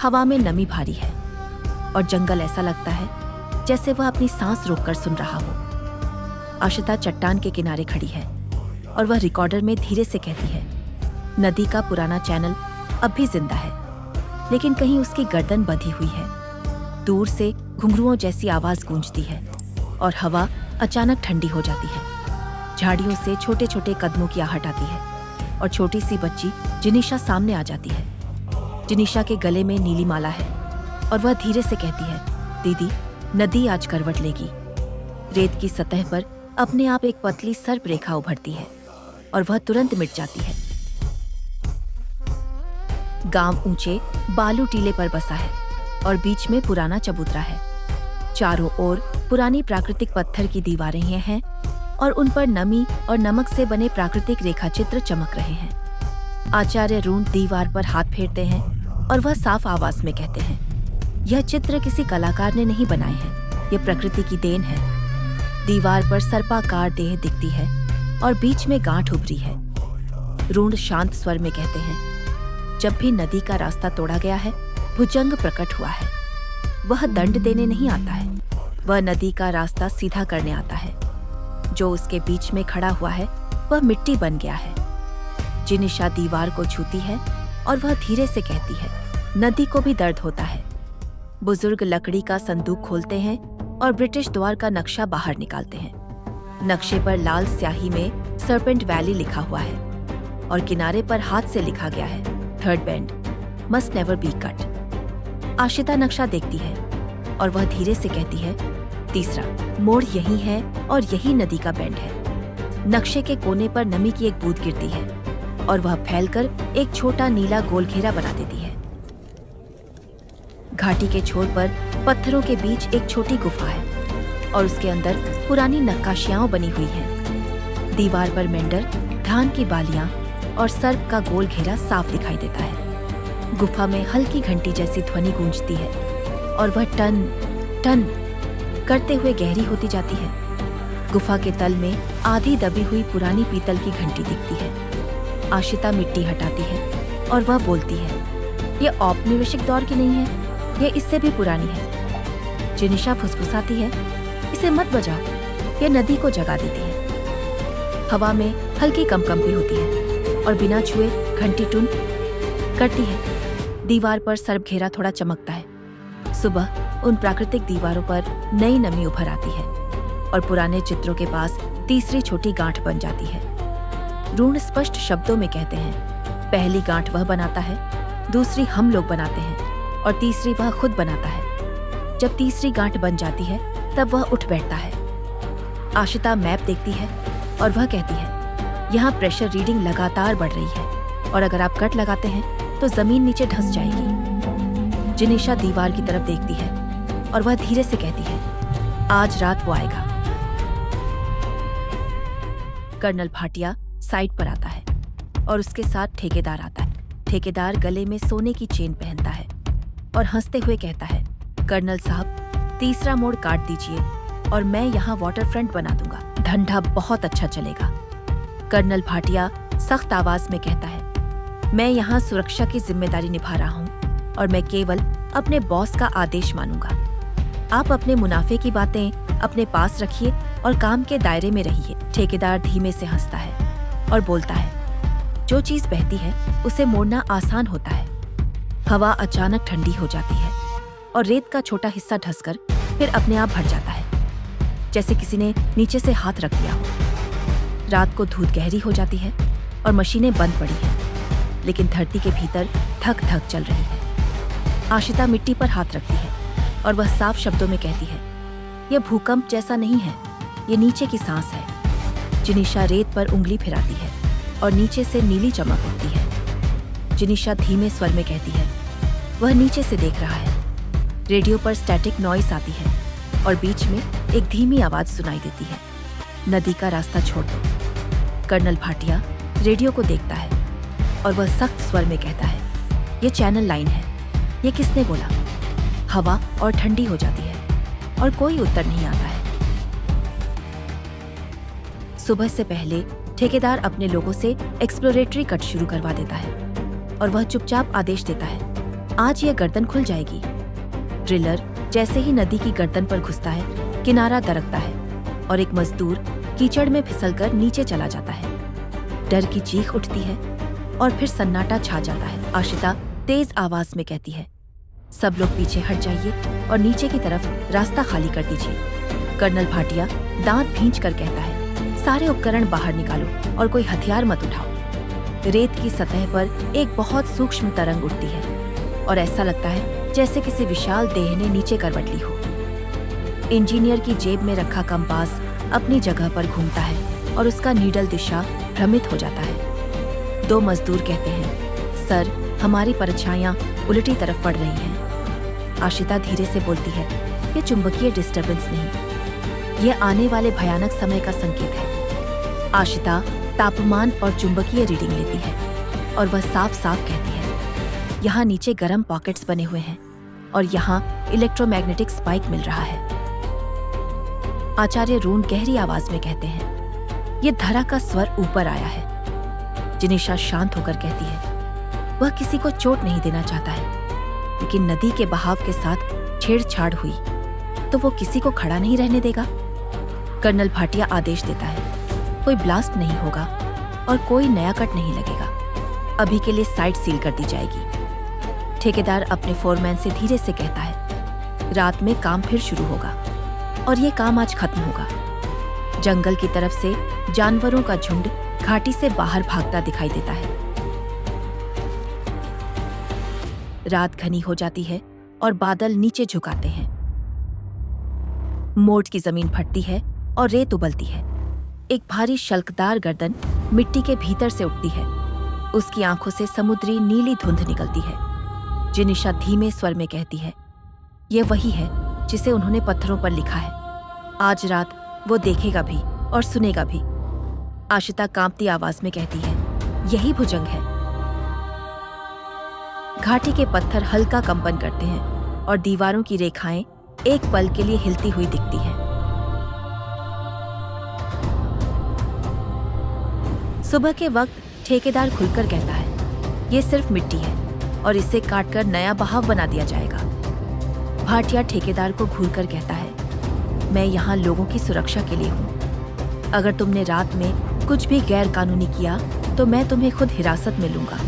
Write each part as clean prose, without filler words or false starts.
हवा में नमी भारी है और जंगल ऐसा लगता है जैसे वह अपनी सांस रोककर सुन रहा हो। आशिता चट्टान के किनारे खड़ी है और वह रिकॉर्डर में धीरे से कहती है, नदी का पुराना चैनल अब भी जिंदा है, लेकिन कहीं उसकी गर्दन बंधी हुई है। दूर से घुंघरुओं जैसी आवाज गूंजती है और हवा अचानक ठंडी हो जाती है। झाड़ियों से छोटे छोटे कदमों की आहट आती है और छोटी सी बच्ची जिनिशा सामने आ जाती है। जिनिशा के गले में नीली माला है और वह धीरे से कहती है, दीदी, नदी आज करवट लेगी। रेत की सतह पर अपने आप एक पतली सर्प रेखा उभरती है और वह तुरंत मिट जाती है। गांव ऊंचे बालू टीले पर बसा है और बीच में पुराना चबूतरा है। चारों ओर पुरानी प्राकृतिक पत्थर की दीवारें हैं और उन पर नमी और नमक से बने प्राकृतिक रेखाचित्र चमक रहे हैं। आचार्य रून दीवार पर हाथ फेरते हैं और वह साफ आवाज में कहते हैं, यह चित्र किसी कलाकार ने नहीं बनाए हैं, यह प्रकृति की देन है। दीवार पर सर्पाकार देह दिखती है और बीच में गांठ उभरी है। रून शांत स्वर में कहते हैं, जब भी नदी का रास्ता तोड़ा गया है, भुजंग प्रकट हुआ है। वह दंड देने नहीं आता है, वह नदी का रास्ता सीधा करने आता है। जो उसके बीच में खड़ा हुआ है वह मिट्टी बन गया है। जिनिशा दीवार को छूती है और वह धीरे से कहती है, नदी को भी दर्द होता है। बुजुर्ग लकड़ी का संदूक खोलते हैं और ब्रिटिश द्वार का नक्शा बाहर निकालते हैं। नक्शे पर लाल स्याही में सर्पेंट वैली लिखा हुआ है और किनारे पर हाथ से लिखा गया है, third bend must never be cut. Ashita नक्शा देखती है और वह धीरे से कहती है, तीसरा मोड़ यही है और यही नदी का बेंड है। नक्शे के कोने पर नमी की एक बूंद गिरती है और वह फैलकर एक छोटा नीला गोल घेरा बना देती है। घाटी के छोर पर पत्थरों के बीच एक छोटी गुफा है और उसके अंदर पुरानी नक्काशियां बनी हुई हैं। दीवार पर मेंढर, धान की बालियां और सर्प का गोल घेरा साफ दिखाई देता है। गुफा में हल्की घंटी जैसी ध्वनि गूंजती है और वह टन टन करते हुए गहरी होती जाती है। गुफा के तल में आधी दबी हुई पुरानी पीतल की घंटी दिखती है। आशिता मिट्टी हटाती है और वह बोलती है, यह औपनिवेशिक दौर की नहीं है, यह इससे भी पुरानी है। जिनिशा फुसफुसाती है, इसे मत बजाओ, यह नदी को जगा देती है। हवा में हल्की कंपकंपी होती है और बिना छुए घंटी टुन करती है। दीवार पर सर्प घेरा थोड़ा चमकता है। सुबह उन प्राकृतिक दीवारों पर नई नमी उभर आती है और पुराने चित्रों के पास तीसरी छोटी गांठ बन जाती है। रून स्पष्ट शब्दों में कहते हैं, पहली गांठ वह बनाता है, दूसरी हम लोग बनाते हैं और तीसरी वह खुद बनाता है। जब तीसरी गांठ बन जाती है तब वह उठ बैठता है। आशिता मैप देखती है और वह कहती है, यहाँ प्रेशर रीडिंग लगातार बढ़ रही है और अगर आप कट लगाते हैं तो जमीन नीचे धंस जाएगी। जिनिशा दीवार की तरफ देखती है और वह धीरे से कहती है, आज रात वो आएगा। कर्नल भाटिया साइड पर आता है और उसके साथ ठेकेदार आता है। ठेकेदार गले में सोने की चेन पहनता है और हंसते हुए कहता है, कर्नल साहब, तीसरा मोड़ काट दीजिए और मैं यहाँ वाटर फ्रंट बना दूंगा। धंधा बहुत अच्छा चलेगा। कर्नल भाटिया सख्त आवाज में कहता है, मैं यहाँ सुरक्षा की जिम्मेदारी निभा रहा हूँ और मैं केवल अपने बॉस का आदेश मानूंगा। आप अपने मुनाफे की बातें अपने पास रखिए और काम के दायरे में रहिए। ठेकेदार धीमे से हंसता है और बोलता है, जो चीज बहती है उसे मोड़ना आसान होता है। हवा अचानक ठंडी हो जाती है और रेत का छोटा हिस्सा धंसकर फिर अपने आप भर जाता है, जैसे किसी ने नीचे से हाथ रख दिया हो। रात को धूप गहरी हो जाती है और मशीनें बंद पड़ी हैं, लेकिन धरती के भीतर धक धक चल रही है। आशिता मिट्टी पर हाथ रखती है और वह साफ शब्दों में कहती है, यह भूकंप जैसा नहीं है, ये नीचे की सांस है। जिनिशा रेत पर उंगली फिराती है और नीचे से नीली चमक उठती है। जिनिशा धीमे स्वर में कहती है, वह नीचे से देख रहा है। रेडियो पर स्टैटिक नॉइस आती है और बीच में एक धीमी आवाज सुनाई देती है, नदी का रास्ता छोड़ दो। कर्नल भाटिया रेडियो को देखता है और वह सख्त स्वर में कहता है, ये चैनल लाइन है। ये किसने बोला? हवा और ठंडी हो जाती है और कोई उत्तर नहीं आता है। सुबह से पहले ठेकेदार अपने लोगों से एक्सप्लोरेटरी कट शुरू करवा देता है और वह चुपचाप आदेश देता है, आज यह गर्दन खुल जाएगी। ड्रिलर जैसे ही नदी की गर्दन पर घुसता है, किनारा दरकता है और एक मजदूर कीचड़ में फिसलकर नीचे चला जाता है। डर की चीख उठती है और फिर सन्नाटा छा जाता है। आशिता तेज आवाज में कहती है, सब लोग पीछे हट जाइए और नीचे की तरफ रास्ता खाली कर दीजिए। कर्नल भाटिया दांत भींच कर कहता है, सारे उपकरण बाहर निकालो और कोई हथियार मत उठाओ। रेत की सतह पर एक बहुत सूक्ष्म तरंग उठती है और ऐसा लगता है जैसे किसी विशाल देह ने नीचे करवट ली हो। इंजीनियर की जेब में रखा कंपास अपनी जगह पर घूमता है और उसका नीडल दिशा भ्रमित हो जाता है। दो मजदूर कहते हैं, सर, हमारी परछाइयां उल्टी तरफ पड़ रही हैं। आशिता धीरे से बोलती है, ये चुंबकीय डिस्टरबेंस नहीं, ये आने वाले भयानक समय का संकेत है। आशिता तापमान और चुंबकीय रीडिंग लेती है और वह साफ साफ कहती है, यहाँ नीचे गर्म पॉकेट्स बने हुए हैं और यहाँ इलेक्ट्रोमैग्नेटिक स्पाइक मिल रहा है। आचार्य रून गहरी आवाज में कहते हैं, ये धरा का स्वर ऊपर आया है। जिनिशा शांत होकर कहती है, वह किसी को चोट नहीं देना चाहता है, लेकिन नदी के बहाव के साथ छेड़छाड़ हुई तो वो किसी को खड़ा नहीं रहने देगा। कर्नल भाटिया आदेश देता है, कोई ब्लास्ट नहीं होगा और कोई नया कट नहीं लगेगा। अभी के लिए साइट सील कर दी जाएगी। ठेकेदार अपने फोरमैन से धीरे से कहता है, रात में काम फिर शुरू होगा और ये काम आज खत्म होगा। जंगल की तरफ से जानवरों का झुंड घाटी से बाहर भागता दिखाई देता है। रात घनी हो जाती है और बादल नीचे झुकाते हैं। मोट की जमीन फटती है और रेत उबलती है। एक भारी शल्कदार गर्दन मिट्टी के भीतर से उठती है। उसकी आंखों से समुद्री नीली धुंध निकलती है। जिनिशा धीमे स्वर में कहती है, यह वही है जिसे उन्होंने पत्थरों पर लिखा है। आज रात वो देखेगा भी और सुनेगा भी। आशिता कांपती आवाज में कहती है, यही भुजंग है। घाटी के पत्थर हल्का कंपन करते हैं और दीवारों की रेखाएं एक पल के लिए हिलती हुई दिखती हैं। सुबह के वक्त ठेकेदार खुलकर कहता है, ये सिर्फ मिट्टी है और इसे काटकर नया बहाव बना दिया जाएगा। भाटिया ठेकेदार को घूरकर कहता है, मैं यहाँ लोगों की सुरक्षा के लिए हूँ। अगर तुमने रात में कुछ भी गैर कानूनी किया तो मैं तुम्हें खुद हिरासत में लूंगा।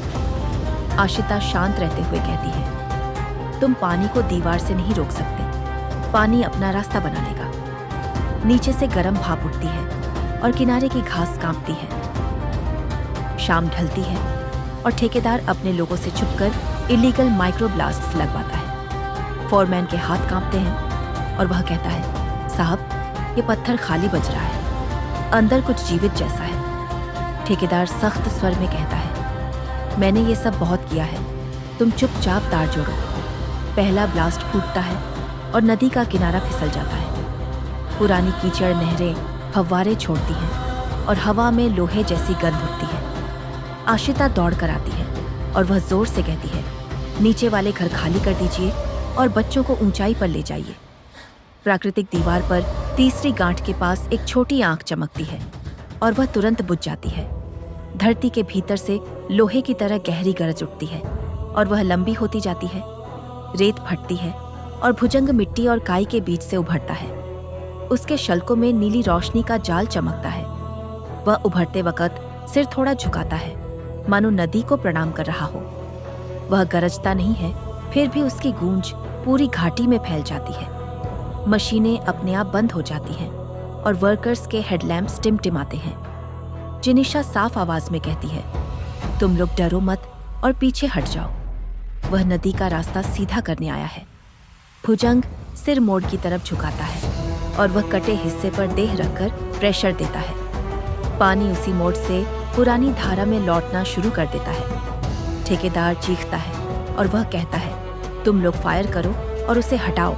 आशिता शांत रहते हुए कहती है, तुम पानी को दीवार से नहीं रोक सकते, पानी अपना रास्ता बना लेगा। नीचे से गर्म भाप उठती है और किनारे की घास कांपती है। शाम ढलती है और ठेकेदार अपने लोगों से छुपकर इलीगल माइक्रो ब्लास्ट्स लगवाता है। फोरमैन के हाथ कांपते हैं और वह कहता है, साहब, ये पत्थर खाली बज रहा है, अंदर कुछ जीवित जैसा है। ठेकेदार सख्त स्वर में कहता है, मैंने ये सब बहुत किया है, तुम चुपचाप तार जोड़ो। पहला ब्लास्ट फूटता है और नदी का किनारा फिसल जाता है। पुरानी कीचड़ नहरें फव्वारे छोड़ती हैं और हवा में लोहे जैसी गंध उठती है। आशिता दौड़ कर आती है और वह जोर से कहती है, नीचे वाले घर खाली कर दीजिए और बच्चों को ऊंचाई पर ले जाइए। प्राकृतिक दीवार पर तीसरी गांठ के पास एक छोटी आंख चमकती है और वह तुरंत बुझ जाती है। धरती के भीतर से लोहे की तरह गहरी गरज उठती है और वह लंबी होती जाती है। रेत फटती है और भुजंग मिट्टी और काई के बीच से उभरता है। उसके शल्कों में नीली रोशनी का जाल चमकता है। वह उभरते वक्त सिर थोड़ा झुकाता है, मानो नदी को प्रणाम कर रहा हो। वह गरजता नहीं है, फिर भी उसकी गूंज पूरी घाटी में फैल जाती है। मशीनें अपने आप बंद हो जाती हैं और वर्कर्स के हेडलैम्प्स टिमटिमाते हैं। जिनिशा साफ आवाज में कहती है, तुम लोग डरो मत और पीछे हट जाओ। वह नदी का रास्ता सीधा करने आया है। भुजंग सिर मोड़ की तरफ झुकाता है और वह कटे हिस्से पर देह रखकर प्रेशर देता है। पानी उसी मोड़ से पुरानी धारा में लौटना शुरू कर देता है। ठेकेदार चीखता है और वह कहता है, तुम लोग फायर करो और उसे हटाओ।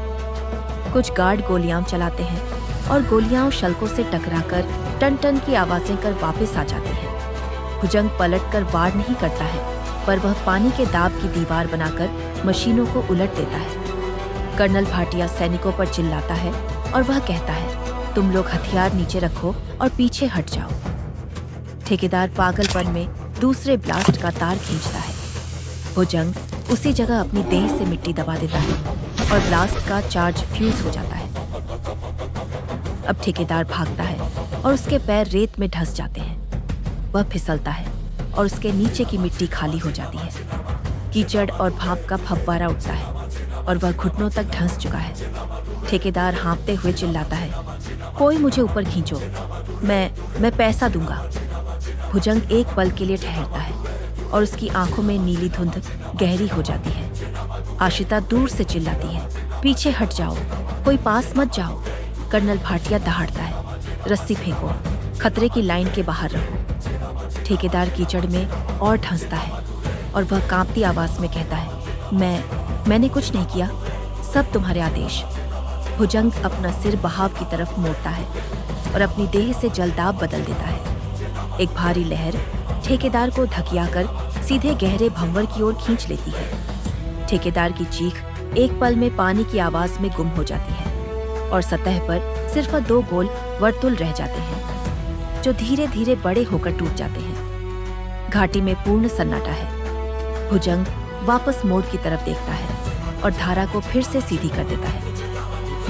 कुछ गार्ड गोलियां चलाते हैं और गोलियां शल्कों से टकराकर टन टन की आवाजें कर वापस आ जाती हैं। भुजंग पलटकर वार नहीं करता है, पर वह पानी के दाब की दीवार बनाकर मशीनों को उलट देता है। कर्नल भाटिया सैनिकों पर चिल्लाता है और वह कहता है, तुम लोग हथियार नीचे रखो और पीछे हट जाओ। ठेकेदार पागलपन में दूसरे ब्लास्ट का तार खींचता है। भुजंग उसी जगह अपनी देह से मिट्टी दबा देता है और ब्लास्ट का चार्ज फ्यूज हो जाता है। अब ठेकेदार भागता है और उसके पैर रेत में धंस जाते हैं। वह फिसलता है और उसके नीचे की मिट्टी खाली हो जाती है। कीचड़ और भाप का फव्वारा उठता है और वह घुटनों तक धंस चुका है। ठेकेदार हाँफते हुए चिल्लाता है, कोई मुझे ऊपर खींचो, मैं पैसा दूंगा। भुजंग एक पल के लिए ठहरता है और उसकी आंखों में नीली धुंध गहरी हो जाती है। आशिता दूर से चिल्लाती है, पीछे हट जाओ, कोई पास मत जाओ। कर्नल भाटिया दहाड़ता है, रस्सी फेंको, खतरे की लाइन के बाहर रहो। ठेकेदार कीचड़ में और धंसता है और वह कांपती आवाज में कहता है, मैंने कुछ नहीं किया, सब तुम्हारे आदेश। भुजंग अपना सिर बहाव की तरफ मोड़ता है और अपनी देह से जलदाब बदल देता है। एक भारी लहर ठेकेदार को धकियाकर सीधे गहरे भंवर की ओर खींच लेती है। ठेकेदार की चीख एक पल में पानी की आवाज में गुम हो जाती है और सतह पर सिर्फ 2 गोल वर्तुल रह जाते हैं, जो धीरे धीरे बड़े होकर टूट जाते हैं। घाटी में पूर्ण सन्नाटा है। भुजंग वापस मोड़ की तरफ देखता है और धारा को फिर से सीधी कर देता है।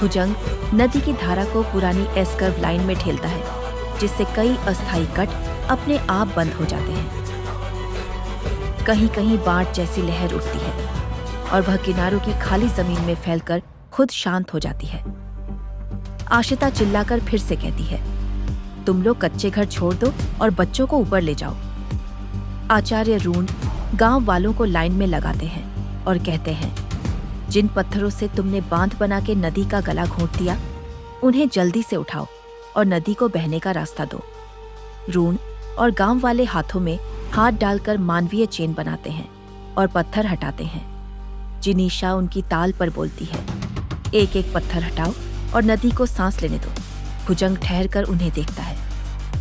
भुजंग नदी की धारा को पुरानी एस कर्व लाइन में ढेलता है, जिससे कई अस्थायी कट अपने आप बंद हो जाते हैं। कहीं कहीं बाढ़ जैसी लहर उठती है और वह किनारों की खाली जमीन में फैलकर खुद शांत हो जाती है। आशिता चिल्लाकर फिर से कहती है, तुम लोग कच्चे घर छोड़ दो और बच्चों को ऊपर ले जाओ। आचार्य रून गांव वालों को लाइन में लगाते हैं और कहते हैं, जिन पत्थरों से तुमने बांध बना के नदी का गला घोंट दिया, उन्हें जल्दी से उठाओ और नदी को बहने का रास्ता दो। रून और गांव वाले हाथों में हाथ डालकर मानवीय चेन बनाते हैं और पत्थर हटाते हैं। जिनीशा उनकी ताल पर बोलती है, एक एक पत्थर हटाओ और नदी को सांस लेने दो। भुजंग ठहर कर उन्हें देखता है।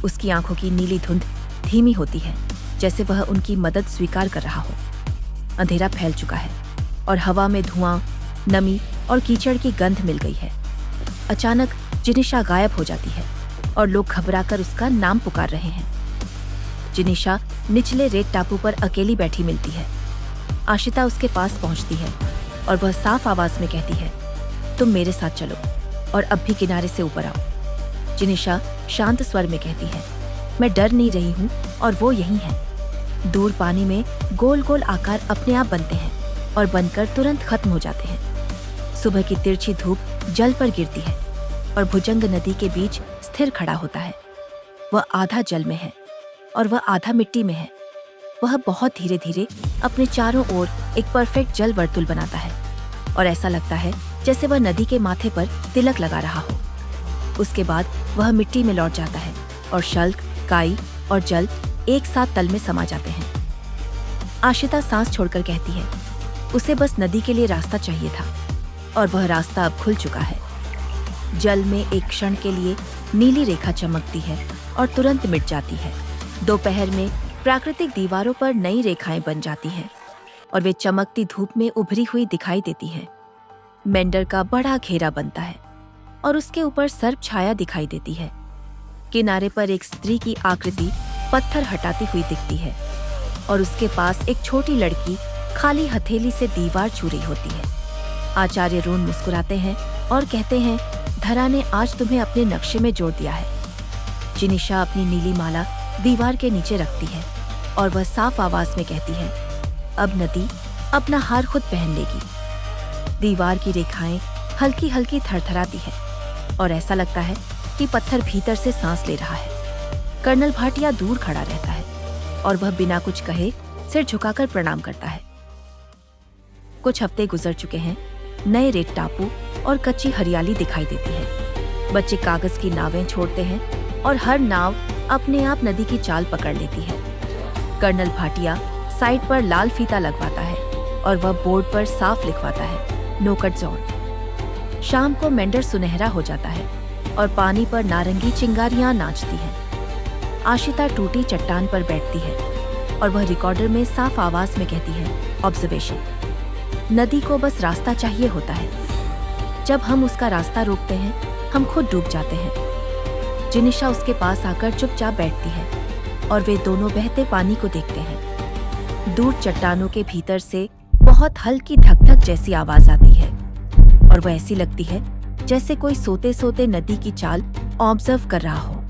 उसकी आंखों की नीली धुंध धीमी होती है, जैसे वह उनकी मदद स्वीकार कर रहा हो। अंधेरा फैल चुका है और हवा में धुआं, नमी और कीचड़ की गंध मिल गई है। अचानक जिनीशा गायब हो जाती है और लोग घबराकर उसका नाम पुकार रहे हैं। जिनीशा निचले रेत टापू पर अकेली बैठी मिलती है। आशिता उसके पास पहुंचती है और वह साफ आवाज में कहती है, तुम मेरे साथ चलो और अब भी किनारे से ऊपर आओ। जिनीशा शांत स्वर में कहती है, मैं डर नहीं रही हूँ और वो यही है। दूर पानी में गोल गोल आकार अपने आप बनते हैं और बनकर तुरंत खत्म हो जाते हैं। सुबह की तिरछी धूप जल पर गिरती है और भुजंग नदी के बीच स्थिर खड़ा होता है। वह आधा जल में है और वह आधा मिट्टी में है। वह बहुत धीरे धीरे अपने चारों ओर एक परफेक्ट जल वर्तुल बनाता है और ऐसा लगता है जैसे वह नदी के माथे पर तिलक लगा रहा हो। उसके बाद वह मिट्टी में लौट जाता है और शल्क, काई और जल एक साथ तल में समा जाते हैं। आशिता सांस छोड़कर कहती है, उसे बस नदी के लिए रास्ता चाहिए था और वह रास्ता अब खुल चुका है। जल में एक क्षण के लिए नीली रेखा चमकती है और तुरंत मिट जाती है। दोपहर में प्राकृतिक दीवारों पर नई रेखाएं बन जाती हैं और वे चमकती धूप में उभरी हुई दिखाई देती हैं। मेंढर का बड़ा घेरा बनता है और उसके ऊपर सर्प छाया दिखाई देती है। किनारे पर एक स्त्री की आकृति पत्थर हटाती हुई दिखती है और उसके पास एक छोटी लड़की खाली हथेली से दीवार छू रही होती है। आचार्य रून मुस्कुराते हैं और कहते हैं, धरा ने आज तुम्हें अपने नक्शे में जोड़ दिया है। जिनीशा अपनी नीली माला दीवार के नीचे रखती है और वह साफ आवाज में कहती है, अब नदी अपना हार खुद पहन लेगी। दीवार की रेखाएं हल्की हल्की थरथराती है और ऐसा लगता है कि पत्थर भीतर से सांस ले रहा है। कर्नल भाटिया दूर खड़ा रहता है और वह बिना कुछ कहे सिर झुकाकर प्रणाम करता है। कुछ हफ्ते गुजर चुके हैं। नए रेत टापू और कच्ची हरियाली दिखाई देती है। बच्चे कागज की नावें छोड़ते हैं और हर नाव अपने आप नदी की चाल पकड़ लेती है। कर्नल भाटिया साइड पर लाल फीता लगवाता है और वह बोर्ड पर साफ लिखवाता है, नो कट जोन। शाम को मेंढर सुनहरा हो जाता है और पानी पर नारंगी चिंगारियां नाचती हैं। आशिता टूटी चट्टान पर बैठती है और वह रिकॉर्डर में साफ आवाज में कहती है, ऑब्जर्वेशन। नदी को बस रास्ता चाहिए होता है। जब हम उसका रास्ता रोकते हैं, हम खुद डूब जाते हैं। जिनीशा उसके पास आकर चुपचाप बैठती है और वे दोनों बहते पानी को देखते हैं। दूर चट्टानों के भीतर से बहुत हल्की धक धक जैसी आवाज आती है और वह ऐसी लगती है जैसे कोई सोते सोते नदी की चाल ऑब्जर्व कर रहा हो।